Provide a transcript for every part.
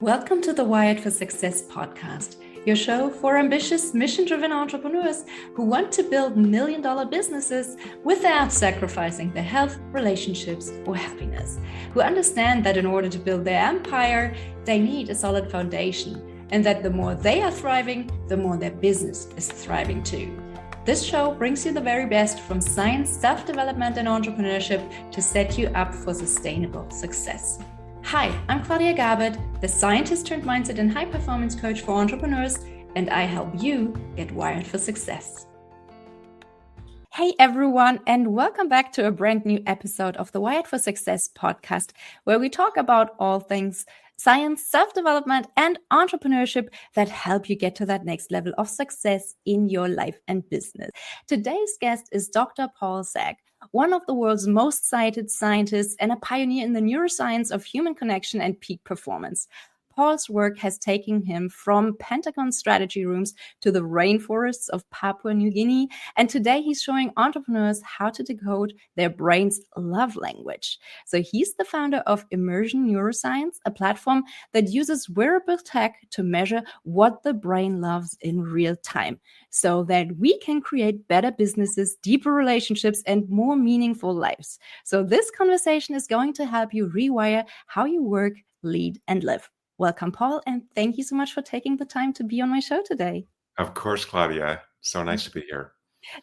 Welcome to the Wired for Success podcast, your show for ambitious, mission-driven entrepreneurs who want to build million-dollar businesses without sacrificing their health, relationships, or happiness, who understand that in order to build their empire, they need a solid foundation, and that the more they are thriving, the more their business is thriving too. This show brings you the very best from science, self-development, and entrepreneurship to set you up for sustainable success. Hi, I'm Claudia Garbett, the scientist turned mindset and high performance coach for entrepreneurs, and I help you get wired for success. Hey everyone, and welcome back to a brand new episode of the Wired for Success podcast, where we talk about all things science, self-development, and entrepreneurship that help you get to that next level of success in your life and business. Today's guest is Dr. Paul Zak, one of the world's most cited scientists and a pioneer in the neuroscience of human connection and peak performance. Paul's work has taken him from Pentagon strategy rooms to the rainforests of Papua New Guinea, and today he's showing entrepreneurs how to decode their brain's love language. So he's the founder of Immersion Neuroscience, a platform that uses wearable tech to measure what the brain loves in real time, so that we can create better businesses, deeper relationships, and more meaningful lives. So this conversation is going to help you rewire how you work, lead, and live. Welcome, Paul, and thank you so much for taking the time to be on my show today. Of course, Claudia. So nice to be here.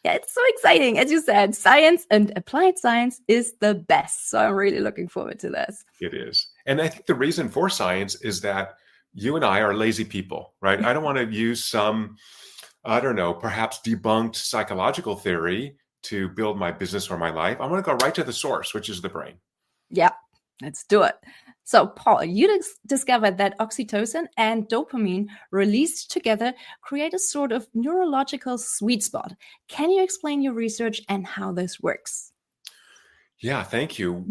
Yeah, it's so exciting. As you said, science and applied science is the best. So I'm really looking forward to this. It is. And I think the reason for science is that you and I are lazy people, right? I don't want to use some, perhaps debunked psychological theory to build my business or my life. I want to go right to the source, which is the brain. Yeah, let's do it. So, Paul, you discovered that oxytocin and dopamine released together create a sort of neurological sweet spot. Can you explain your research and how this works? Yeah, thank you.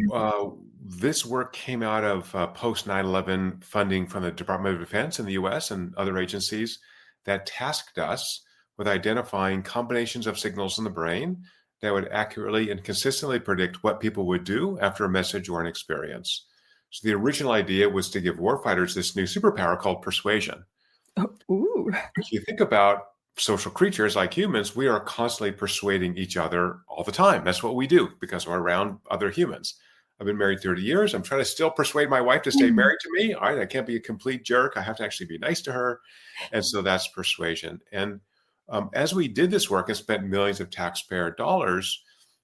This work came out of post 9/11 funding from the Department of Defense in the US and other agencies that tasked us with identifying combinations of signals in the brain that would accurately and consistently predict what people would do after a message or an experience. So the original idea was to give warfighters this new superpower called persuasion. Ooh. If you think about social creatures like humans, we are constantly persuading each other all the time. That's what we do because we're around other humans. I've been married 30 years. I'm trying to still persuade my wife to stay married to me. All right, I can't be a complete jerk. I have to actually be nice to her. And so that's persuasion. And as we did this work and spent millions of taxpayer dollars,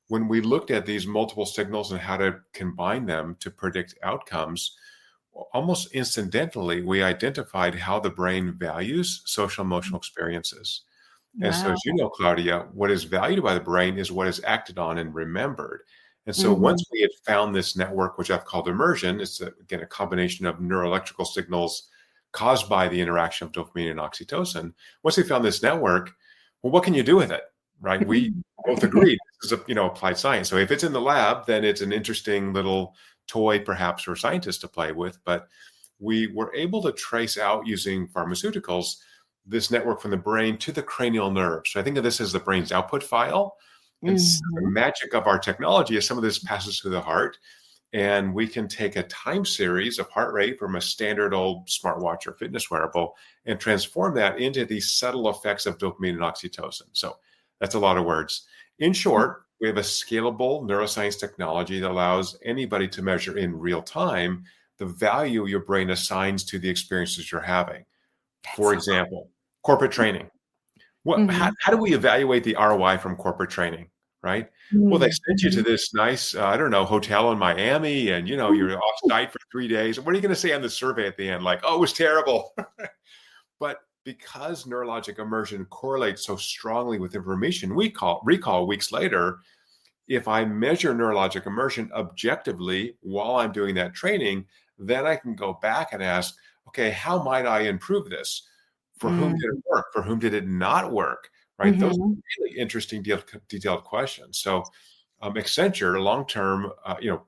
when we looked at these multiple signals and how to combine them to predict outcomes, almost incidentally, we identified how the brain values social emotional experiences. Wow. And so, as you know, Claudia, what is valued by the brain is what is acted on and remembered. And so once we had found this network, which I've called immersion, it's again a combination of neuroelectrical signals caused by the interaction of dopamine and oxytocin. Once we found this network, well, what can you do with it? Right? We both agreed this is applied science. So if it's in the lab, then it's an interesting little toy, perhaps, for scientists to play with. But we were able to trace out using pharmaceuticals this network from the brain to the cranial nerve. So I think of this as the brain's output file. And the magic of our technology is some of this passes through the heart. And we can take a time series of heart rate from a standard old smartwatch or fitness wearable and transform that into these subtle effects of dopamine and oxytocin. So that's a lot of words. In short, we have a scalable neuroscience technology that allows anybody to measure in real time the value your brain assigns to the experiences you're having. For example, corporate training. How do we evaluate the ROI from corporate training, right? Well, they sent you to this nice, hotel in Miami and, you're off site for 3 days. What are you going to say on the survey at the end? Like, oh, it was terrible. But because neurologic immersion correlates so strongly with information recall weeks later, if I measure neurologic immersion objectively while I'm doing that training, then I can go back and ask, okay, how might I improve this? For whom did it work? For whom did it not work? Right? Those are really interesting, detailed questions. So Accenture, a long-term,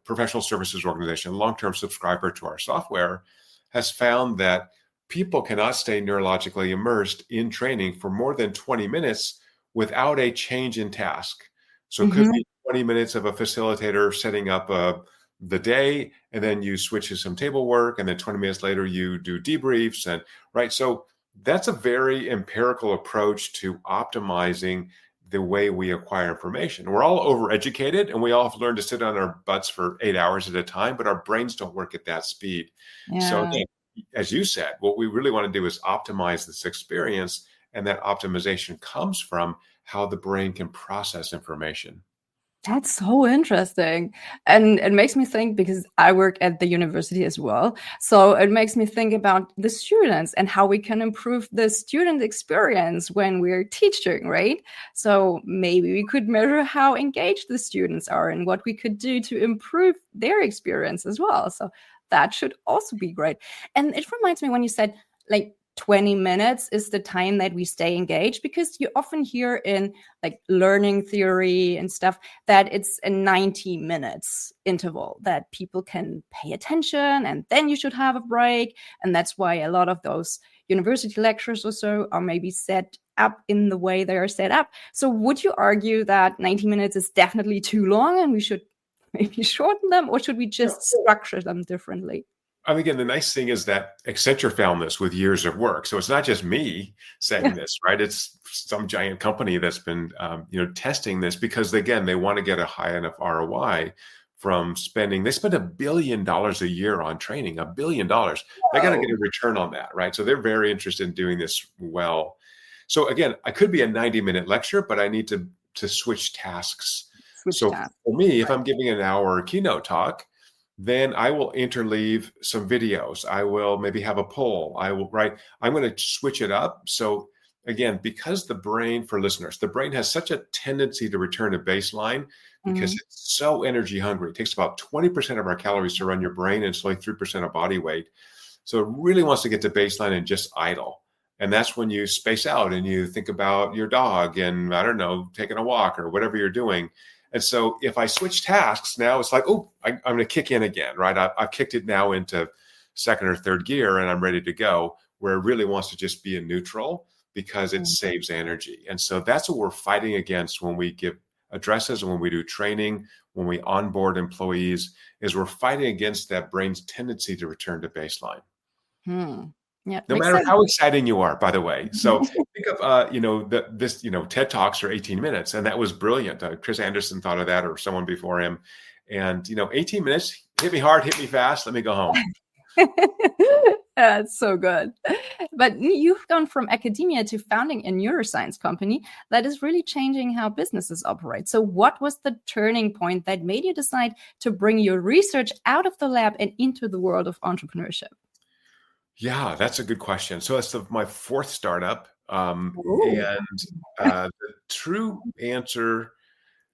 professional services organization, long-term subscriber to our software, has found that people cannot stay neurologically immersed in training for more than 20 minutes without a change in task. So it could be 20 minutes of a facilitator setting up a the day, and then you switch to some table work, and then 20 minutes later you do debriefs, and right. So that's a very empirical approach to optimizing the way we acquire information. We're all overeducated, and we all have learned to sit on our butts for 8 hours at a time, but our brains don't work at that speed. So Yeah. again, as you said, what we really want to do is optimize this experience, and that optimization comes from how the brain can process information. That's so interesting. And it makes me think, because I work at the university as well. So it makes me think about the students and how we can improve the student experience when we're teaching, right? So maybe we could measure how engaged the students are and what we could do to improve their experience as well. So that should also be great. And it reminds me when you said, like, 20 minutes is the time that we stay engaged, because you often hear in like learning theory and stuff that it's a 90 minutes interval that people can pay attention, and then you should have a break. And that's why a lot of those university lectures or so are maybe set up in the way they are set up. So would you argue that 90 minutes is definitely too long and we should maybe shorten them, or should we just structure them differently? And again, the nice thing is that Accenture found this with years of work. So it's not just me saying this, right? It's some giant company that's been, testing this, because again, they want to get a high enough ROI from spending. They spend $1 billion a year on training, $1 billion. They got to get a return on that, right? So they're very interested in doing this well. So again, I could be a 90-minute lecture, but I need to switch tasks. For me, if I'm giving an hour keynote talk, then I will interleave some videos. I will maybe have a poll. I'm going to switch it up. So again, because the brain, for listeners, the brain has such a tendency to return to baseline because it's so energy hungry. It takes about 20% of our calories to run your brain, and it's only 3% of body weight. So it really wants to get to baseline and just idle. And that's when you space out and you think about your dog and, I don't know, taking a walk or whatever you're doing. And so if I switch tasks, now it's like, I'm going to kick in again, right? I've kicked it now into second or third gear, and I'm ready to go, where it really wants to just be in neutral because it saves energy. And so that's what we're fighting against when we give addresses and when we do training, when we onboard employees, is we're fighting against that brain's tendency to return to baseline. Yeah, no matter how exciting you are, by the way. So think of, TED Talks are 18 minutes, and that was brilliant. Chris Anderson thought of that, or someone before him. And, 18 minutes, hit me hard, hit me fast, let me go home. That's so good. But you've gone from academia to founding a neuroscience company that is really changing how businesses operate. So what was the turning point that made you decide to bring your research out of the lab and into the world of entrepreneurship? Yeah, that's a good question. So that's my fourth startup. And the true answer,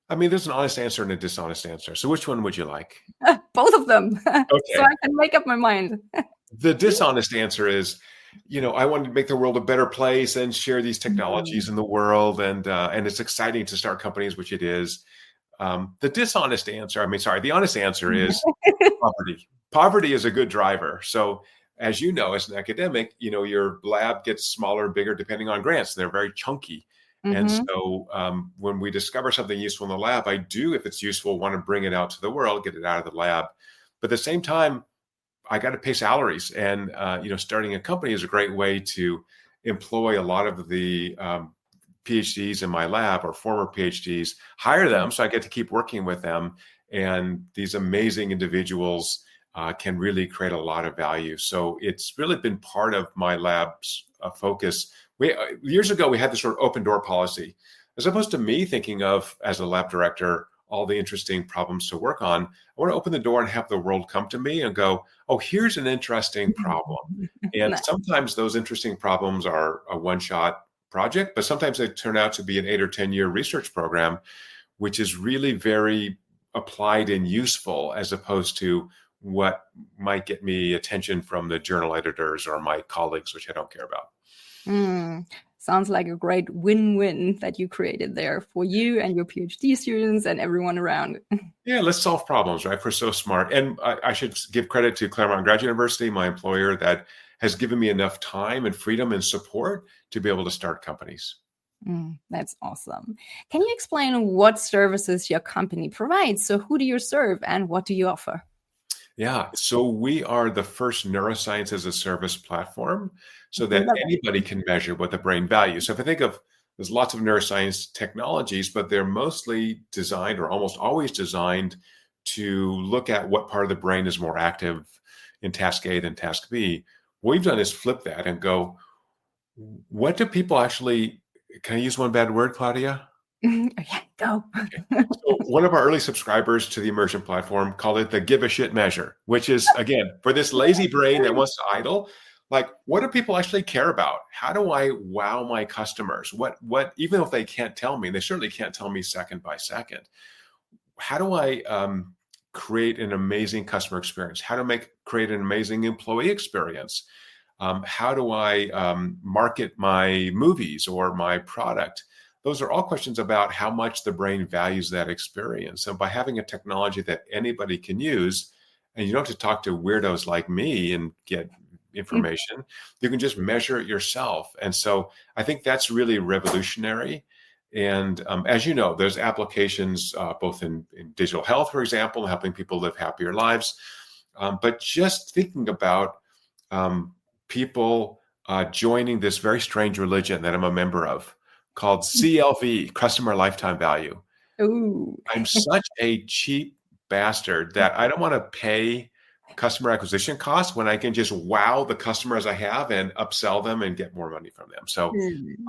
there's an honest answer and a dishonest answer. So which one would you like? Both of them. Okay. So I can make up my mind. The dishonest answer is, I wanted to make the world a better place and share these technologies in the world. And it's exciting to start companies, which it is. The honest answer is poverty. Poverty is a good driver. So as you know, as an academic, your lab gets smaller, bigger, depending on grants. They're very chunky. And so when we discover something useful in the lab, I do, if it's useful, want to bring it out to the world, get it out of the lab. But at the same time, I got to pay salaries. And, starting a company is a great way to employ a lot of the PhDs in my lab, or former PhDs, hire them so I get to keep working with them. And these amazing individuals can really create a lot of value. So it's really been part of my lab's focus. Years ago, we had this sort of open door policy, as opposed to me thinking of, as a lab director, all the interesting problems to work on. I want to open the door and have the world come to me and go, oh, here's an interesting problem. And sometimes those interesting problems are a one-shot project, but sometimes they turn out to be an 8 or 10-year research program, which is really very applied and useful, as opposed to what might get me attention from the journal editors or my colleagues, which I don't care about. Sounds like a great win-win that you created there for you and your PhD students and everyone around. Yeah, let's solve problems, right? We're so smart. And I should give credit to Claremont Graduate University, my employer, that has given me enough time and freedom and support to be able to start companies. That's awesome. Can you explain what services your company provides? So who do you serve and what do you offer? Yeah. So we are the first neuroscience as a service platform so that anybody can measure what the brain values. So if I think of, there's lots of neuroscience technologies, but they're mostly designed or almost always designed to look at what part of the brain is more active in task A than task B. What we've done is flip that and go, what do people actually, can I use one bad word, Claudia? Yeah, go. Okay. So one of our early subscribers to the Immersion platform called it the give a shit measure, which is, again, for this lazy brain that wants to idle, like, what do people actually care about? How do I wow my customers? What, even if they can't tell me, they certainly can't tell me second by second. How do I create an amazing customer experience? How to create an amazing employee experience? How do I market my movies or my product? Those are all questions about how much the brain values that experience. And by having a technology that anybody can use, and you don't have to talk to weirdos like me and get information, you can just measure it yourself. And so I think that's really revolutionary. And as you know, there's applications both in digital health, for example, helping people live happier lives. But just thinking about people joining this very strange religion that I'm a member of, called CLV, Customer Lifetime Value. Ooh. I'm such a cheap bastard that I don't want to pay customer acquisition costs when I can just wow the customers I have and upsell them and get more money from them. So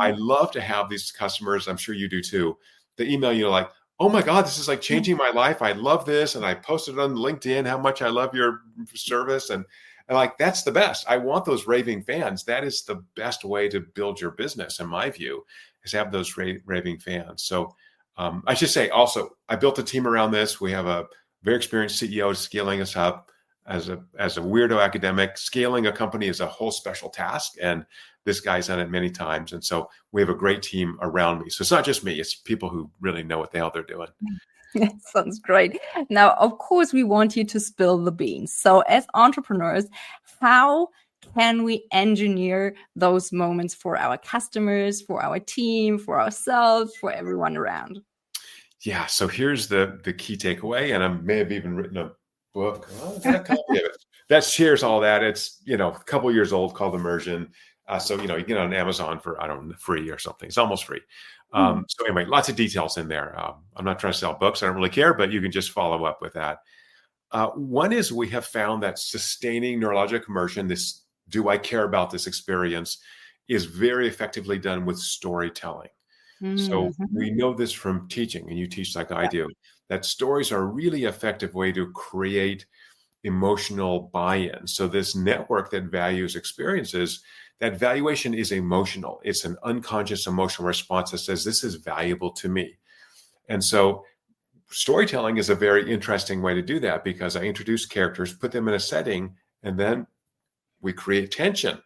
I love to have these customers. I'm sure you do too. They email you like, oh my God, this is like changing my life. I love this. And I posted on LinkedIn how much I love your service. And like, that's the best. I want those raving fans. That is the best way to build your business, in my view, is have those raving fans. So I should say also, I built a team around this. We have a very experienced CEO scaling us up. As a weirdo academic, scaling a company is a whole special task. And this guy's done it many times. And so we have a great team around me. So it's not just me, it's people who really know what the hell they're doing. Sounds great. Now, of course, we want you to spill the beans. So as entrepreneurs, how can we engineer those moments for our customers, for our team, for ourselves, for everyone around? Yeah. So here's the key takeaway. And I may have even written a book. Oh, I got a copy of it. That shares all that. It's, a couple years old, called Immersion. So, you get it on Amazon for, I don't know, free or something. It's almost free. So anyway, lots of details in there. I'm not trying to sell books. I don't really care, but you can just follow up with that. One is, we have found that sustaining neurologic immersion, this, do I care about this experience, is very effectively done with storytelling. So we know this from teaching, and you teach like I do, that stories are a really effective way to create emotional buy-in. So this network that values experiences, that valuation is emotional. It's an unconscious emotional response that says, this is valuable to me. And so storytelling is a very interesting way to do that, because I introduce characters, put them in a setting, and then we create tension.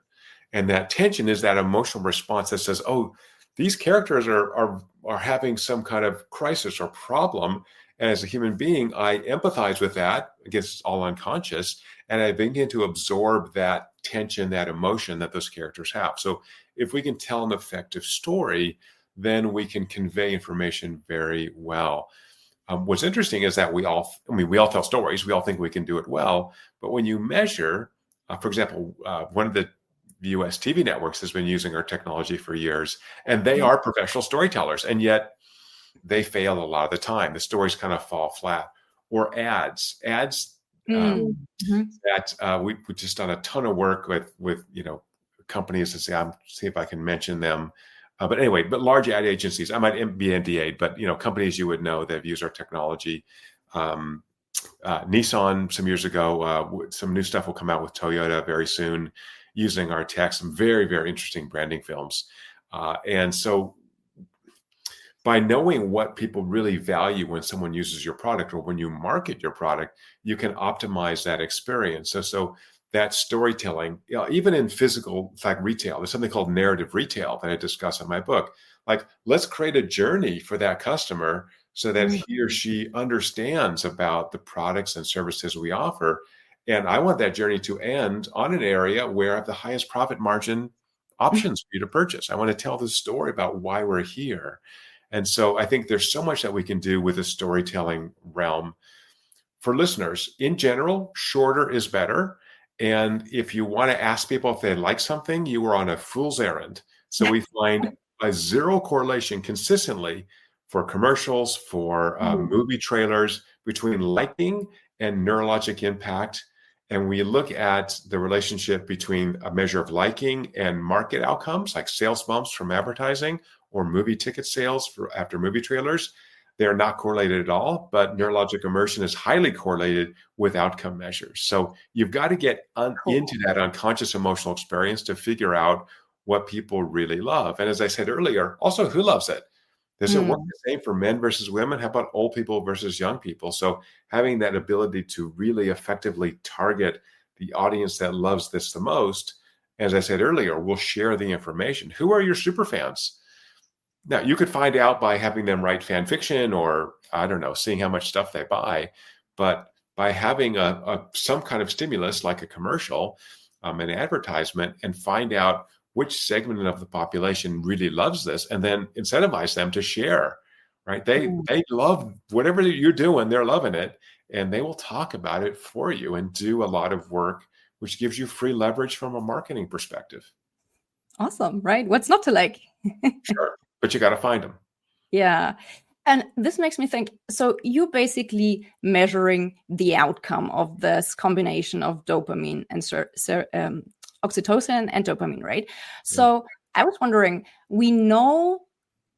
And that tension is that emotional response that says, oh, these characters are having some kind of crisis or problem. And as a human being, I empathize with that. I guess it's all unconscious. And I begin to absorb that tension, that emotion that those characters have. So if we can tell an effective story, then we can convey information very well. What's interesting is that we all tell stories. We all think we can do it well. But when you measure, for example, one of the US TV networks has been using our technology for years, and they are professional storytellers, and yet they fail a lot of the time. The stories kind of fall flat. Or ads that we just done a ton of work with companies to say, see if I can mention them. But anyway, large ad agencies, I might be NDA'd, but companies you would know that have used our technology. Nissan some years ago, some new stuff will come out with Toyota very soon, using our tech, some very, very interesting branding films. And so by knowing what people really value when someone uses your product, or when you market your product, you can optimize that experience. So that storytelling, even in physical, like retail, there's something called narrative retail that I discuss in my book. Like, let's create a journey for that customer so that he or she understands about the products and services we offer. And I want that journey to end on an area where I have the highest profit margin options for you to purchase. I want to tell the story about why we're here. And so I think there's so much that we can do with the storytelling realm. for listeners, in general, shorter is better. And if you want to ask people if they like something, you are on a fool's errand. So we find a zero correlation consistently for commercials, for movie trailers, between liking and neurologic impact. And we look at the relationship between a measure of liking and market outcomes, like sales bumps from advertising or movie ticket sales after movie trailers. They're not correlated at all, but neurologic immersion is highly correlated with outcome measures. So you've got to get into that unconscious emotional experience to figure out what people really love. And as I said earlier, also who loves it? Does it work the same for men versus women? How about old people versus young people? So having that ability to really effectively target the audience that loves this the most, as I said earlier, will share the information. Who are your super fans? Now, you could find out by having them write fan fiction or, I don't know, seeing how much stuff they buy. But by having some kind of stimulus like a commercial, an advertisement, and find out which segment of the population really loves this, and then incentivize them to share, right? They love whatever you're doing. They're loving it, and they will talk about it for you and do a lot of work, which gives you free leverage from a marketing perspective. Awesome, right? What's not to like? Sure, but you got to find them. Yeah. And this makes me think, so you're basically measuring the outcome of this combination of dopamine and oxytocin and dopamine, right? So I was wondering, we know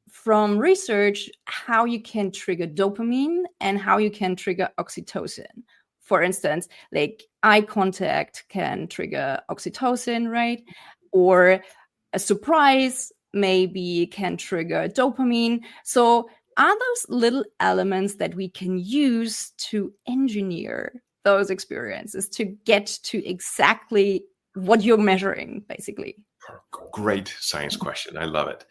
from research how you can trigger dopamine and how you can trigger oxytocin. For instance, like eye contact can trigger oxytocin, right? Or a surprise maybe can trigger dopamine. So are those little elements that we can use to engineer those experiences to get to exactly what you're measuring, basically? Great science question. I love it.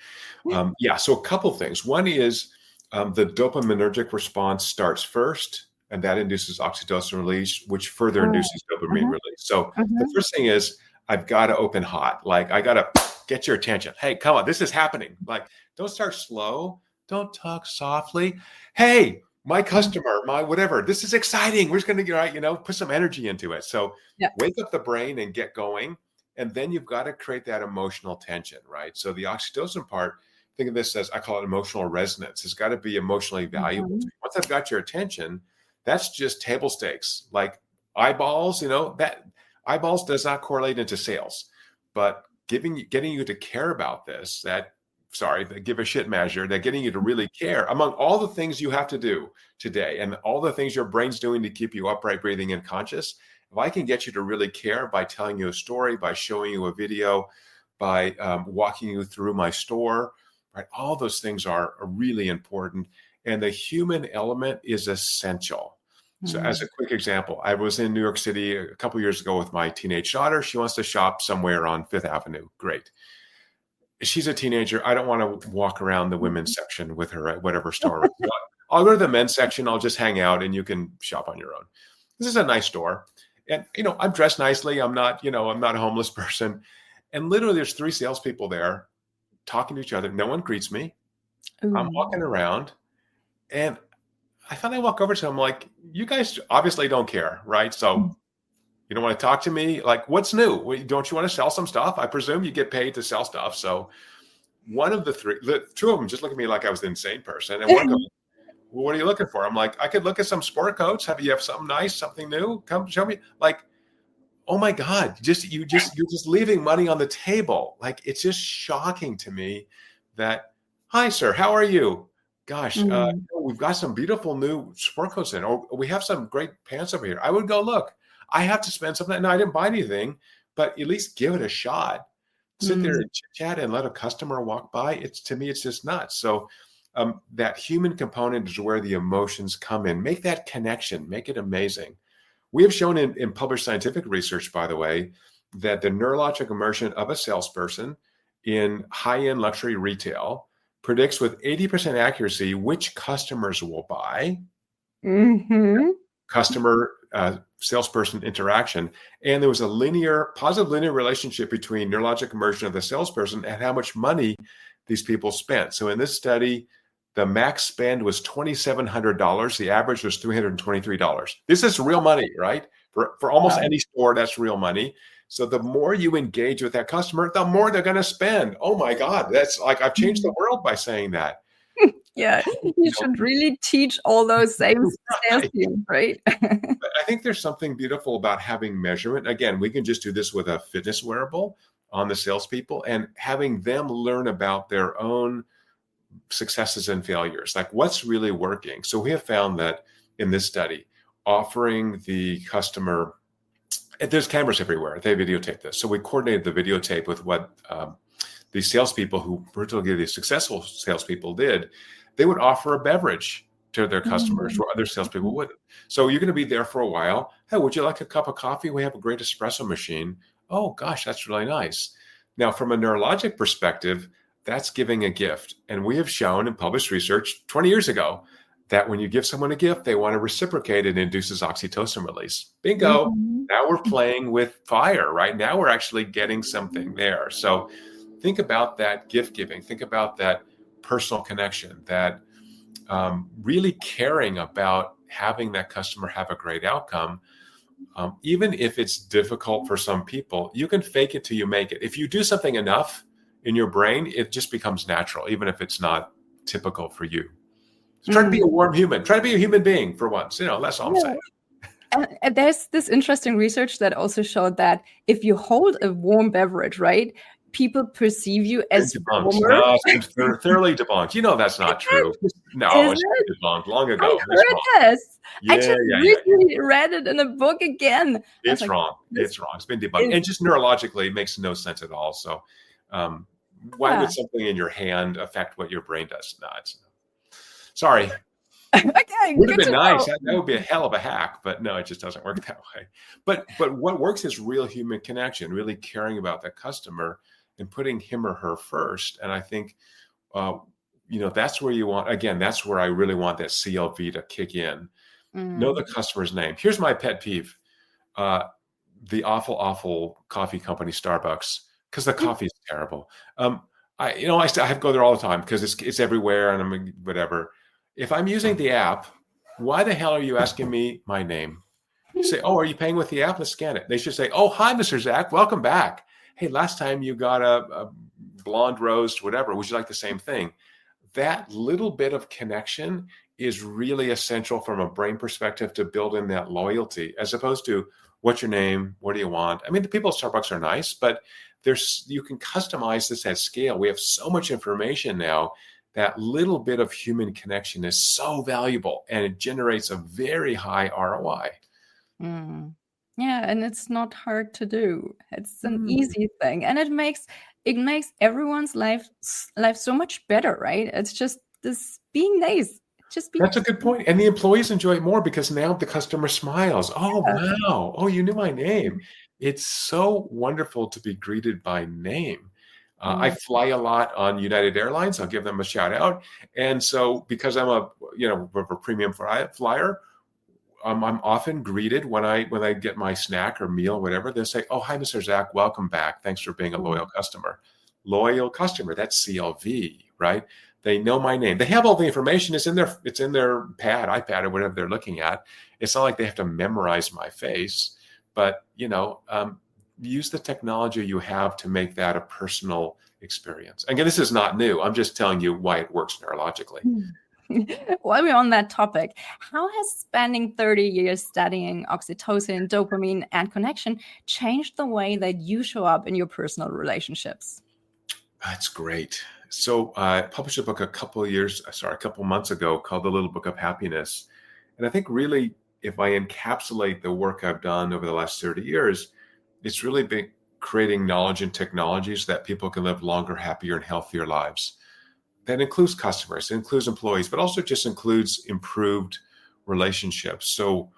So a couple things. One is the dopaminergic response starts first, and that induces oxytocin release, which further induces dopamine release. So the first thing is I've got to open hot. Like I got to get your attention. Hey, come on, this is happening. Like don't start slow. Don't talk softly. Hey, my customer, my whatever, this is exciting. We're just going to, put some energy into it. So wake up the brain and get going. And then you've got to create that emotional tension, right? So the oxytocin part, think of this as, I call it emotional resonance. It's got to be emotionally valuable. Once I've got your attention, that's just table stakes. Like eyeballs, that eyeballs does not correlate into sales, but getting you to care about this, the give a shit measure, that getting you to really care among all the things you have to do today and all the things your brain's doing to keep you upright, breathing, and conscious. If I can get you to really care by telling you a story, by showing you a video, by walking you through my store, right? All those things are really important. And the human element is essential. So as a quick example, I was in New York City a couple of years ago with my teenage daughter. She wants to shop somewhere on Fifth Avenue. Great. She's a teenager. I don't want to walk around the women's section with her at whatever store. I'll go to the men's section. I'll just hang out and you can shop on your own. This is a nice store. And, I'm dressed nicely. I'm not a homeless person. And literally there's 3 salespeople there talking to each other. No one greets me. I'm walking around and I finally walk over to them like, you guys obviously don't care, right? So you don't want to talk to me? Like, what's new? Don't you want to sell some stuff? I presume you get paid to sell stuff. So one of the 2 of them just look at me like I was the insane person. And one goes, well, what are you looking for? I'm like, I could look at some sport coats. You have something nice, something new? Come show me. Like, oh my God, you're just leaving money on the table. Like, it's just shocking to me that, hi, sir, how are you? Gosh, we've got some beautiful new sport coats in, or we have some great pants over here. I would go look. I have to spend something. No, I didn't buy anything, but at least give it a shot. Sit there and chit chat and let a customer walk by. To me, it's just nuts. So that human component is where the emotions come in. Make that connection. Make it amazing. We have shown in published scientific research, by the way, that the neurologic immersion of a salesperson in high-end luxury retail predicts with 80% accuracy which customers will buy. Customer salesperson interaction. And there was a positive linear relationship between neurologic immersion of the salesperson and how much money these people spent. So in this study, The max spend was $2,700. The average was $323. This is real money, right? For almost any store, that's real money. So the more you engage with that customer, the more they're going to spend. Oh my God, that's like I've changed the world by saying that. Yeah, you should really teach all those same sales Right. teams, right? But I think there's something beautiful about having measurement. Again, we can just do this with a fitness wearable on the salespeople and having them learn about their own successes and failures, like what's really working. So we have found that in this study, offering the customer, there's cameras everywhere. They videotape this. So we coordinated the videotape with what the salespeople who particularly the successful salespeople did. They would offer a beverage to their customers where other salespeople wouldn't. So you're going to be there for a while. Hey, would you like a cup of coffee? We have a great espresso machine. Oh, gosh, that's really nice. Now, from a neurologic perspective, that's giving a gift. And we have shown in published research 20 years ago that when you give someone a gift, they want to reciprocate. It induces oxytocin release. Bingo. Now we're playing with fire, right? Now we're actually getting something there. So think about that gift giving. Think about that personal connection, that really caring about having that customer have a great outcome. Even if it's difficult for some people, you can fake it till you make it. If you do something enough in your brain, it just becomes natural, even if it's not typical for you. So try to be a warm human. Try to be a human being for once. That's all I'm saying. And there's this interesting research that also showed that if you hold a warm beverage, right, people perceive you as warmer. No, it's thoroughly debunked. That's not true. No, it's debunked long ago. I heard this. I just recently read it in a book again. It's wrong. It's wrong. It's been debunked. And just neurologically, it makes no sense at all. So why would something in your hand affect what your brain does? No, sorry. Okay, would have been nice. That would be a hell of a hack, but no, it just doesn't work that way. But what works is real human connection, really caring about the customer and putting him or her first. And I think, that's where you want, again, that's where I really want that CLV to kick in. Know the customer's name. Here's my pet peeve. The awful coffee company, Starbucks, because the coffee is terrible. I have to go there all the time because it's everywhere and I'm whatever. If I'm using the app, why the hell are you asking me my name? You say, oh, are you paying with the app? Let's scan it. They should say, oh, hi, Mr. Zach. Welcome back. Hey, last time you got a blonde roast, whatever. Would you like the same thing? That little bit of connection is really essential from a brain perspective to build in that loyalty, as opposed to what's your name? What do you want? I mean, the people at Starbucks are nice, but you can customize this at scale. We have so much information now. That little bit of human connection is so valuable and it generates a very high ROI. Yeah, and it's not hard to do. It's an easy thing, and it makes everyone's life so much better, right? It's just this being nice. That's a good point. And the employees enjoy it more because now the customer smiles. Oh, wow. Oh, you knew my name. It's so wonderful to be greeted by name. I fly a lot on United Airlines. I'll give them a shout out. And so because I'm a premium flyer, I'm often greeted when I get my snack or meal, whatever. They'll say, oh, hi, Mr. Zach. Welcome back. Thanks for being a loyal customer. Loyal customer. That's CLV, right? They know my name. They have all the information. It's in their iPad or whatever they're looking at. It's not like they have to memorize my face, but use the technology you have to make that a personal experience. Again, this is not new. I'm just telling you why it works neurologically. While we're on that topic, how has spending 30 years studying oxytocin, dopamine, and connection changed the way that you show up in your personal relationships? That's great. So I published a book a couple months ago called The Little Book of Happiness. And I think really, if I encapsulate the work I've done over the last 30 years, it's really been creating knowledge and technologies that people can live longer, happier, and healthier lives. That includes customers, it includes employees, but also just includes improved relationships. So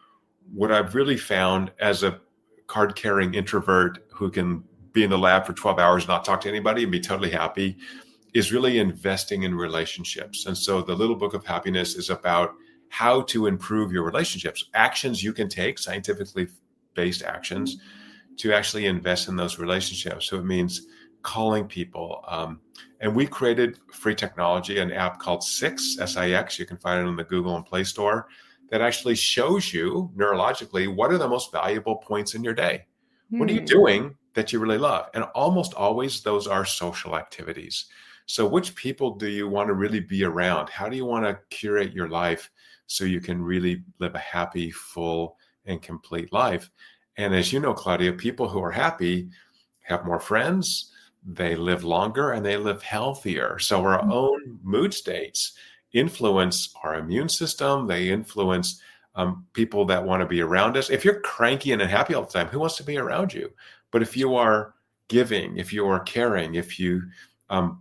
what I've really found as a card-carrying introvert who can be in the lab for 12 hours, not talk to anybody and be totally happy, is really investing in relationships. And so the Little Book of Happiness is about how to improve your relationships, actions you can take, scientifically based actions, to actually invest in those relationships. So it means calling people. And we created free technology, an app called Six, SIX. You can find it on the Google and Play Store, that actually shows you neurologically what are the most valuable points in your day. What are you doing that you really love? And almost always those are social activities. So which people do you want to really be around? How do you want to curate your life so you can really live a happy, full, and complete life? And as you know, Claudia, people who are happy have more friends, they live longer, and they live healthier. So our own mood states influence our immune system. They influence people that want to be around us. If you're cranky and unhappy all the time, who wants to be around you? But if you are giving, if you are caring, if you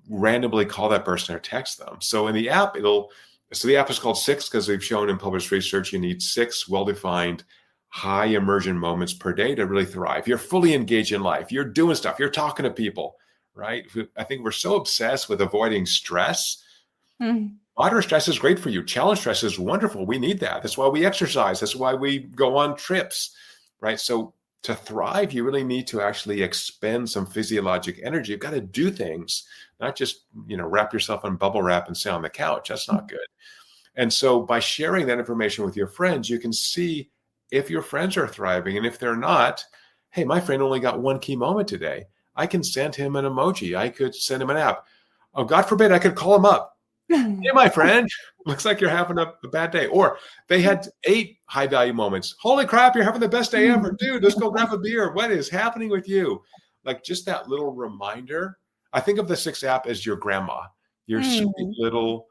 randomly call that person or text them. So in the app, so the app is called Six because we've shown in published research you need 6 well-defined high immersion moments per day to really thrive. You're fully engaged in life. You're doing stuff. You're talking to people, right? I think we're so obsessed with avoiding stress. Moderate stress is great for you. Challenge stress is wonderful. We need that. That's why we exercise. That's why we go on trips, right? So to thrive, you really need to actually expend some physiologic energy. You've got to do things, not just, wrap yourself in bubble wrap and sit on the couch. That's not good. And so by sharing that information with your friends, you can see if your friends are thriving. And if they're not, hey, my friend only got one key moment today. I can send him an emoji. I could send him an app. Oh, God forbid, I could call him up. Hey, my friend, looks like you're having a bad day. Or they had 8 high value moments. Holy crap, you're having the best day ever. Dude, let's go grab a beer. What is happening with you? Like just that little reminder. I think of the Six app as your grandma, your sweet little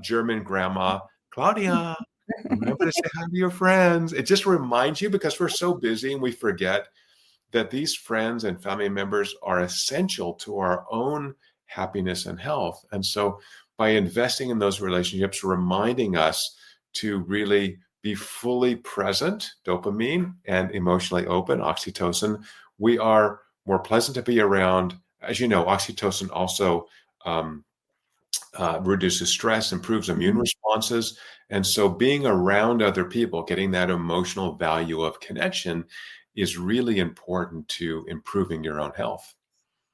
German grandma. Claudia, remember to say hi to your friends. It just reminds you, because we're so busy and we forget that these friends and family members are essential to our own happiness and health. And so by investing in those relationships, reminding us to really be fully present, dopamine, and emotionally open, oxytocin, we are more pleasant to be around. As you know, oxytocin also reduces stress, improves immune responses. And so being around other people, getting that emotional value of connection is really important to improving your own health.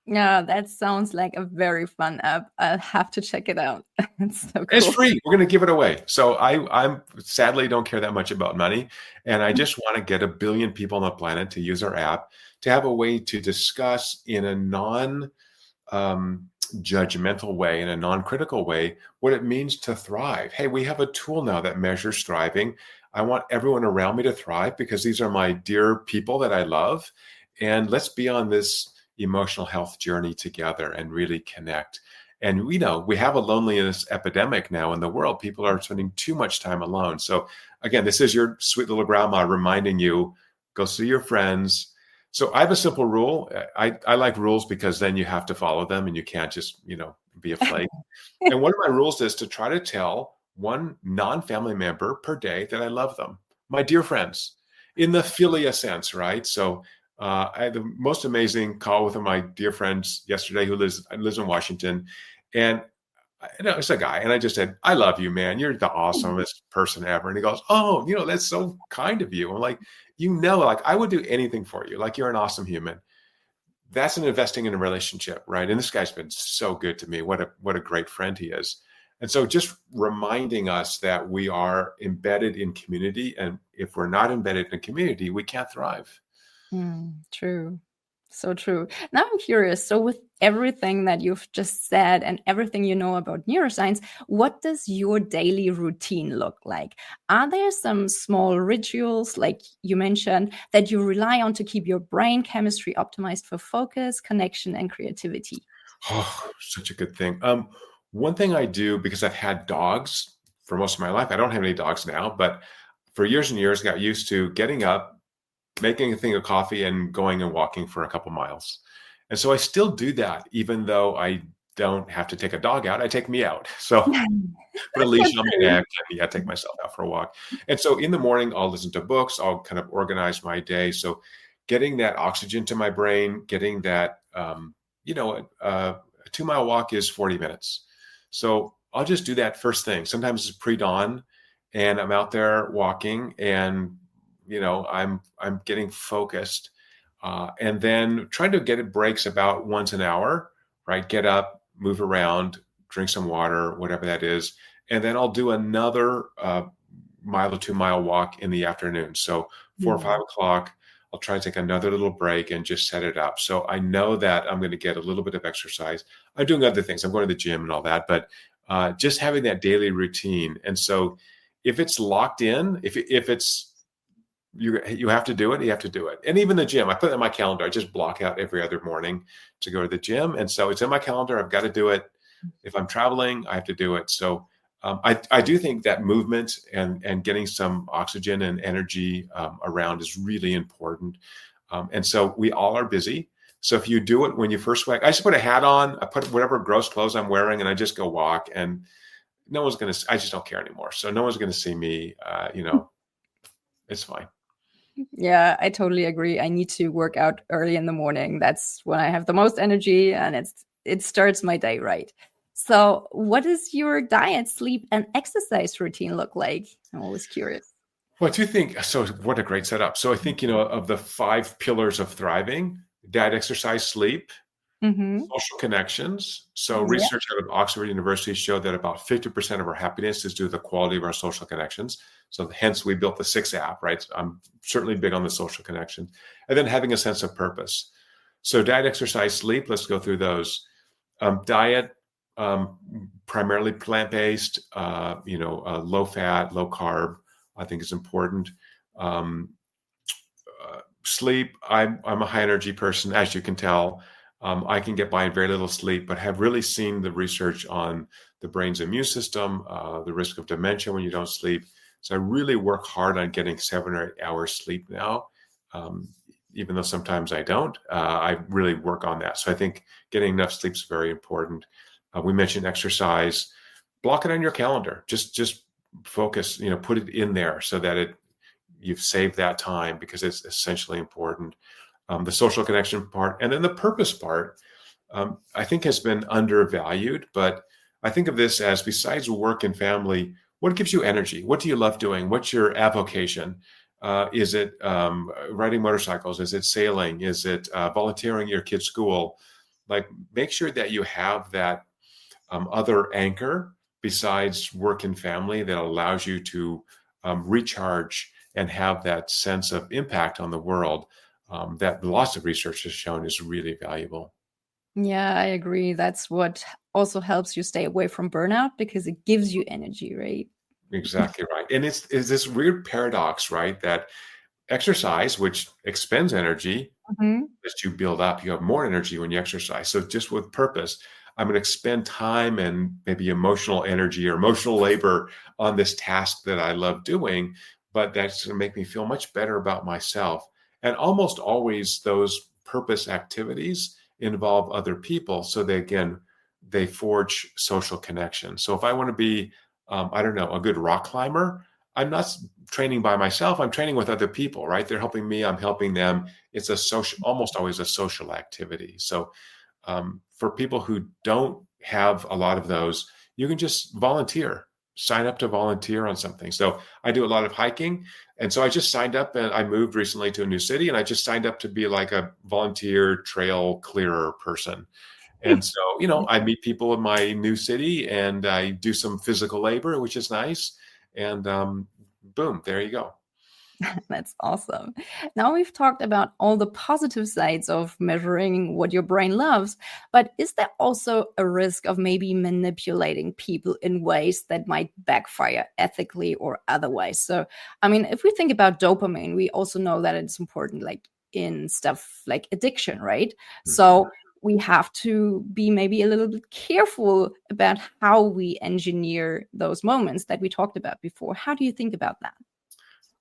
Yeah, that sounds like a very fun app. I'll have to check it out. It's so cool. It's free. We're going to give it away. So I'm sadly don't care that much about money. And I just want to get 1 billion people on the planet to use our app, to have a way to discuss in a non-judgmental way, in a non-critical way, what it means to thrive. Hey, we have a tool now that measures thriving. I want everyone around me to thrive because these are my dear people that I love. And let's be on this emotional health journey together and really connect. And we know we have a loneliness epidemic now in the world. People are spending too much time alone. So again, this is your sweet little grandma reminding you, go see your friends. So I have a simple rule. I like rules because then you have to follow them and you can't just, be a flake. And one of my rules is to try to tell one non-family member per day that I love them, my dear friends, in the philia sense, right? So I had the most amazing call with one of my dear friends yesterday who lives in Washington. And it's a guy. And I just said, I love you, man. You're the awesomest person ever. And he goes, oh, that's so kind of you. I'm like, I would do anything for you. Like, you're an awesome human. That's an investing in a relationship, right? And this guy's been so good to me. What a great friend he is. And so just reminding us that we are embedded in community. And if we're not embedded in community, we can't thrive. True. So true. Now I'm curious. So with everything that you've just said and everything you know about neuroscience, what does your daily routine look like? Are there some small rituals, like you mentioned, that you rely on to keep your brain chemistry optimized for focus, connection, and creativity? Oh, such a good thing. One thing I do, because I've had dogs for most of my life, I don't have any dogs now, but for years and years, got used to getting up, making a thing of coffee and going and walking for a couple miles. And so I still do that, even though I don't have to take a dog out. I take me out. So put a leash on my neck and take myself out for a walk. And so in the morning, I'll listen to books. I'll kind of organize my day. So getting that oxygen to my brain, getting that, a 2-mile walk is 40 minutes. So I'll just do that first thing. Sometimes it's pre-dawn and I'm out there walking and I'm getting focused. And then try to get it breaks about once an hour, right? Get up, move around, drink some water, whatever that is. And then I'll do another mile to 2 mile walk in the afternoon. So 4 or 5 o'clock, I'll try to take another little break and just set it up. So I know that I'm going to get a little bit of exercise. I'm doing other things. I'm going to the gym and all that, but just having that daily routine. And so if it's locked in, if it's, you have to do it, you have to do it. And even the gym, I put it in my calendar. I just block out every other morning to go to the gym. And so it's in my calendar. I've got to do it. If I'm traveling, I have to do it. So I do think that movement and getting some oxygen and energy around is really important. And so we all are busy. So if you do it when you first wake, I just put a hat on, I put whatever gross clothes I'm wearing, and I just go walk, and no one's going to, I just don't care anymore. So no one's going to see me, it's fine. Yeah, I totally agree. I need to work out early in the morning. That's when I have the most energy, and it starts my day right. So what does your diet, sleep, and exercise routine look like? I'm always curious. Well, I do think, so what a great setup. So I think, of the 5 pillars of thriving: diet, exercise, sleep, social connections. So research out of Oxford University showed that about 50% of our happiness is due to the quality of our social connections. So hence we built the 6 app, right? I'm certainly big on the social connection. And then having a sense of purpose. So diet, exercise, sleep, let's go through those. Diet, primarily plant-based, low fat, low carb, I think is important. Sleep, I'm a high energy person, as you can tell. I can get by in very little sleep, but have really seen the research on the brain's immune system, the risk of dementia when you don't sleep. So I really work hard on getting 7 or 8 hours sleep now, even though sometimes I don't. I really work on that. So I think getting enough sleep is very important. We mentioned exercise. Block it on your calendar. Just focus, put it in there so that you've saved that time, because it's essentially important. The social connection part, and then the purpose part, I think has been undervalued. But I think of this as, besides work and family, what gives you energy? What do you love doing? What's your avocation? Is it riding motorcycles? Is it sailing? Is it volunteering at your kid's school? Like, make sure that you have that other anchor besides work and family that allows you to recharge and have that sense of impact on the world. That lots of research has shown is really valuable. Yeah, I agree. That's what also helps you stay away from burnout, because it gives you energy, right? Exactly right. And it's this weird paradox, right? That exercise, which expends energy, as you build up, you have more energy when you exercise. So just with purpose, I'm going to expend time and maybe emotional energy or emotional labor on this task that I love doing, but that's going to make me feel much better about myself. And almost always those purpose activities involve other people. So they forge social connection. So if I want to be, a good rock climber, I'm not training by myself. I'm training with other people, right? They're helping me. I'm helping them. It's almost always a social activity. So for people who don't have a lot of those, you can just volunteer. Sign up to volunteer on something. So I do a lot of hiking. And so I just signed up, and I moved recently to a new city, and I just signed up to be like a volunteer trail clearer person. And so, I meet people in my new city, and I do some physical labor, which is nice. And boom, there you go. That's awesome. Now we've talked about all the positive sides of measuring what your brain loves, but is there also a risk of maybe manipulating people in ways that might backfire ethically or otherwise? So, if we think about dopamine, we also know that it's important, like in stuff like addiction, right? So we have to be maybe a little bit careful about how we engineer those moments that we talked about before. How do you think about that?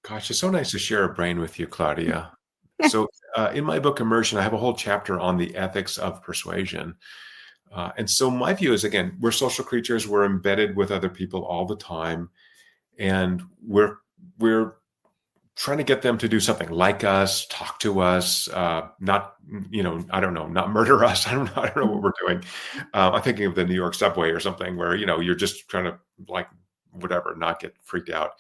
Gosh, it's so nice to share a brain with you, Claudia. So in my book, Immersion, I have a whole chapter on the ethics of persuasion. And so my view is, again, we're social creatures. We're embedded with other people all the time. And we're trying to get them to do something like us, talk to us, not murder us. I don't know what we're doing. I'm thinking of the New York subway or something where, you're just trying to, like, whatever, not get freaked out.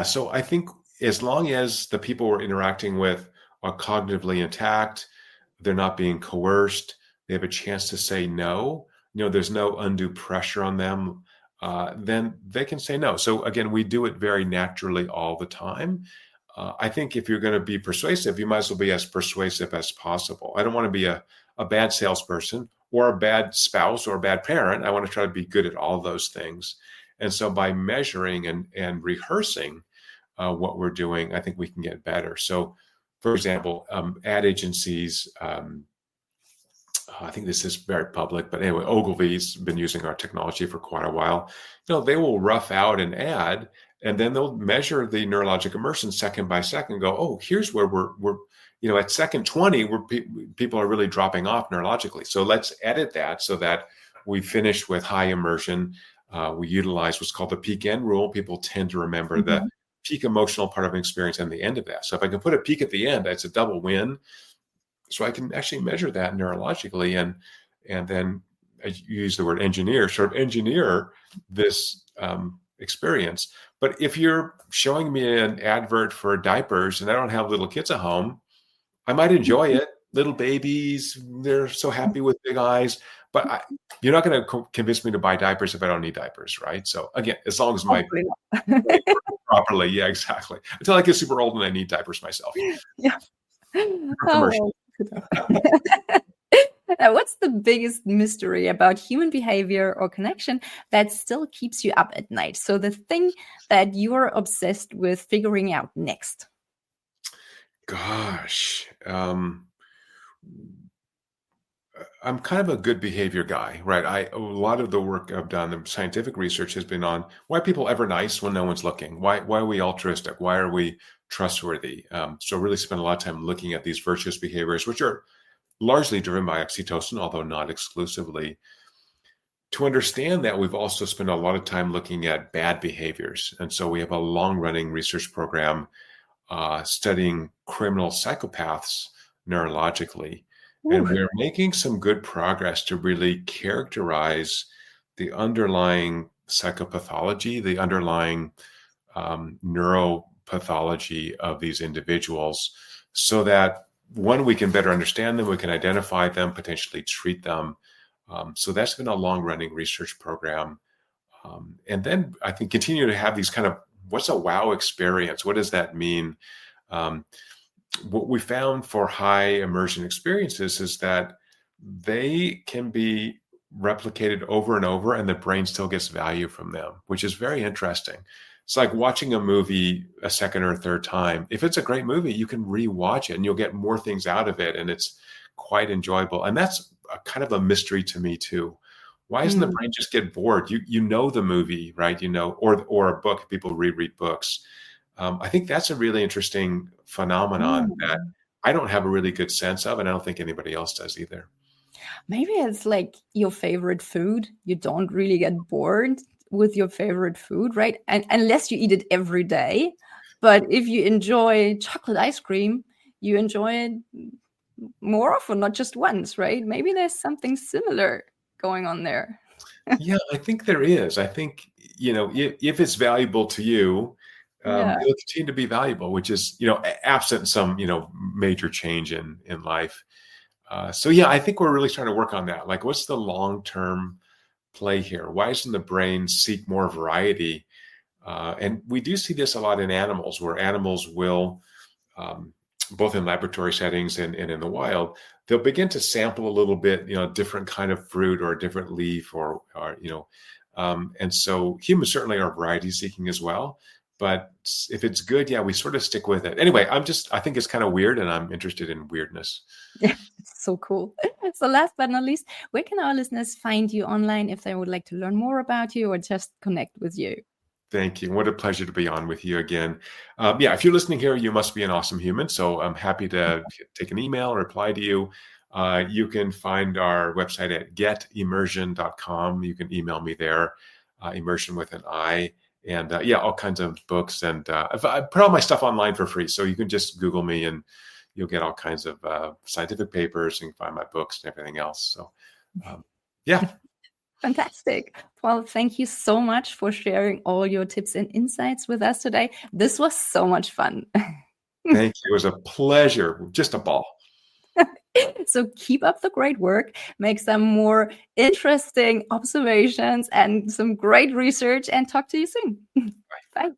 So I think as long as the people we're interacting with are cognitively intact, they're not being coerced, they have a chance to say no, there's no undue pressure on them, then they can say no. So again, we do it very naturally all the time. I think if you're going to be persuasive, you might as well be as persuasive as possible. I don't want to be a bad salesperson or a bad spouse or a bad parent. I want to try to be good at all those things. And so by measuring and rehearsing what we're doing, I think we can get better. So, for example, ad agencies, I think this is very public, but anyway, Ogilvy's been using our technology for quite a while. They will rough out an ad, and then they'll measure the neurologic immersion second by second. Go, oh, here's where we're at second 20, where people are really dropping off neurologically. So let's edit that so that we finish with high immersion. We utilize what's called the peak end rule. People tend to remember the peak emotional part of an experience and the end of that. So if I can put a peak at the end, that's a double win. So I can actually measure that neurologically, and then I use the word engineer, sort of engineer this experience. But if you're showing me an advert for diapers and I don't have little kids at home, I might enjoy it. Little babies, they're so happy with big eyes. But you're not going to convince me to buy diapers if I don't need diapers, right? So again, as long as my properly, yeah, exactly. Until I get super old and I need diapers myself. Yeah. Now, what's the biggest mystery about human behavior or connection that still keeps you up at night? So the thing that you're obsessed with figuring out next. Gosh, I'm kind of a good behavior guy, right? A lot of the work I've done, the scientific research has been on why are people ever nice when no one's looking? Why are we altruistic? Why are we trustworthy? So really spend a lot of time looking at these virtuous behaviors, which are largely driven by oxytocin, although not exclusively. To understand that, we've also spent a lot of time looking at bad behaviors. And so we have a long-running research program studying criminal psychopaths neurologically. And we're making some good progress to really characterize the underlying psychopathology, the underlying neuropathology of these individuals, so that one, we can better understand them, we can identify them, potentially treat them. So that's been a long-running research program. And then I think continue to have these kind of, what's a wow experience? What does that mean? What we found for high immersion experiences is that they can be replicated over and over and the brain still gets value from them, which is very interesting. It's like watching a movie a second or a third time. If it's a great movie, you can rewatch it and you'll get more things out of it, and it's quite enjoyable. And that's kind of a mystery to me too. Why doesn't the brain just get bored? You know the movie, right? Or a book. People reread books. I think that's a really interesting phenomenon that I don't have a really good sense of, and I don't think anybody else does either. Maybe it's like your favorite food. You don't really get bored with your favorite food, right? And unless you eat it every day. But if you enjoy chocolate ice cream, you enjoy it more often, not just once, right? Maybe there's something similar going on there. Yeah, I think there is. I think, if it's valuable to you, it'll continue to be valuable, which is, absent some, major change in life. So yeah, I think we're really trying to work on that. Like, what's the long-term play here? Why doesn't the brain seek more variety? And we do see this a lot in animals, where animals will, both in laboratory settings and in the wild, they'll begin to sample a little bit, different kind of fruit or a different leaf or and so humans certainly are variety seeking as well. But if it's good, yeah, we sort of stick with it. Anyway, I think it's kind of weird, and I'm interested in weirdness. Yeah, it's so cool. So last but not least, where can our listeners find you online if they would like to learn more about you or just connect with you? Thank you. What a pleasure to be on with you again. If you're listening here, you must be an awesome human. So I'm happy to take an email or reply to you. You can find our website at getimmersion.com. You can email me there, immersion with an I. And all kinds of books. And I put all my stuff online for free. So you can just Google me and you'll get all kinds of scientific papers and find my books and everything else. So, Fantastic. Well, thank you so much for sharing all your tips and insights with us today. This was so much fun. Thank you. It was a pleasure. Just a ball. So keep up the great work, make some more interesting observations and some great research, and talk to you soon. Bye.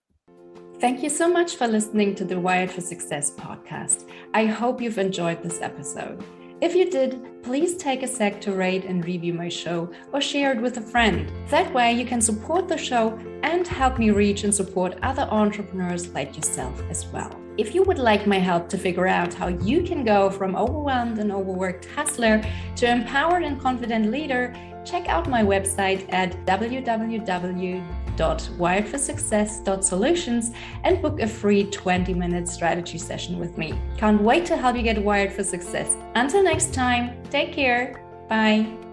Thank you so much for listening to the Wired for Success podcast. I hope you've enjoyed this episode. If you did, please take a sec to rate and review my show or share it with a friend. That way you can support the show and help me reach and support other entrepreneurs like yourself as well. If you would like my help to figure out how you can go from overwhelmed and overworked hustler to empowered and confident leader, check out my website at www.wiredforsuccess.solutions and book a free 20-minute strategy session with me. Can't wait to help you get wired for success. Until next time, take care. Bye.